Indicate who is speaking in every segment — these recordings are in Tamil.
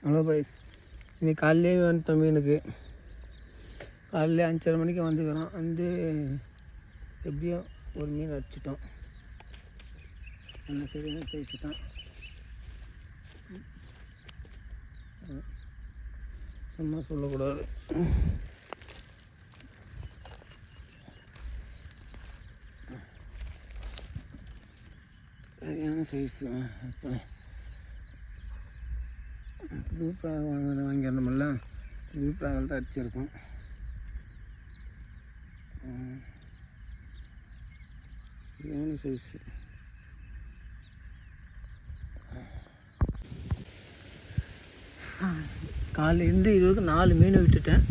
Speaker 1: ஹலோ பாய்ஸ், இன்னைக்கு காலையிலே வந்துட்டோம் மீனுக்கு. காலையில் 5:30 மணிக்கு வந்துக்கிறோம். வந்து எப்படியும் ஒரு மீன் அடிச்சிட்டோம். நல்ல சரியான சைஸு தான். சும்மா சொல்லக்கூடாது. சரியான சைஸு. புது ப்ராக் வாங்கிடணுமில்ல, புது ப்ராகில் தான் அடிச்சிருக்கோம். சரியான சைஸு. காலையிலேருந்து இதுவரைக்கும் 4 மீன் விட்டுட்டேன்.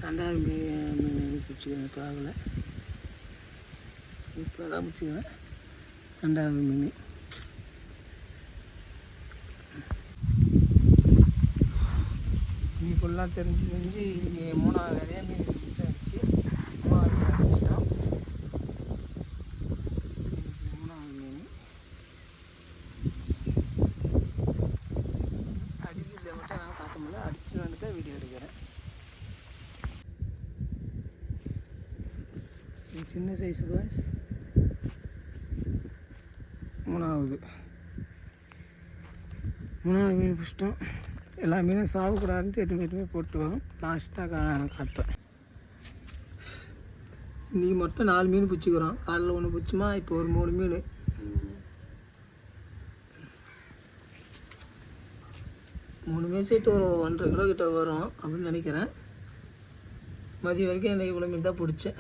Speaker 1: 2வது மீன் பிடிச்சிக்கிறேன் ப்ராகில். இப்போ தான் பிடிச்சிக்கிறேன் 2வது மீன். ஃபுல்லாக தெரிஞ்சு இங்கே 3வது நிறைய மீன் மிஸ் ஆகிடுச்சு. 3வது மீன் அடிச்சிட்டோம். 3வது மீன் அடிக்கிறத மட்டும் என்னால் காட்ட முடியல. அடிச்சு வந்துட்டு வீடியோ எடுக்கிறேன். இது சின்ன சைஸு பாய்ஸ். 3வது மீன் பிடிச்சிட்டோம். எல்லா மீனும் சாப்பிடக்கூடாதுன்ட்டு எதுவுமே போட்டு வரும். லாஸ்ட்டாக காட்டேன். இன்றைக்கி மட்டும் 4 மீன் பிடிச்சிக்கிறோம். காலையில் 1 பிடிச்சோமா, இப்போ ஒரு 3 மீன். 3 மீன் சேர்த்து ஒரு 1.5 கிலோ கிட்ட வரும் அப்படின்னு நினைக்கிறேன். மதியம் வரைக்கும் எனக்கு இவ்வளோ மீன் தான் பிடிச்சேன்.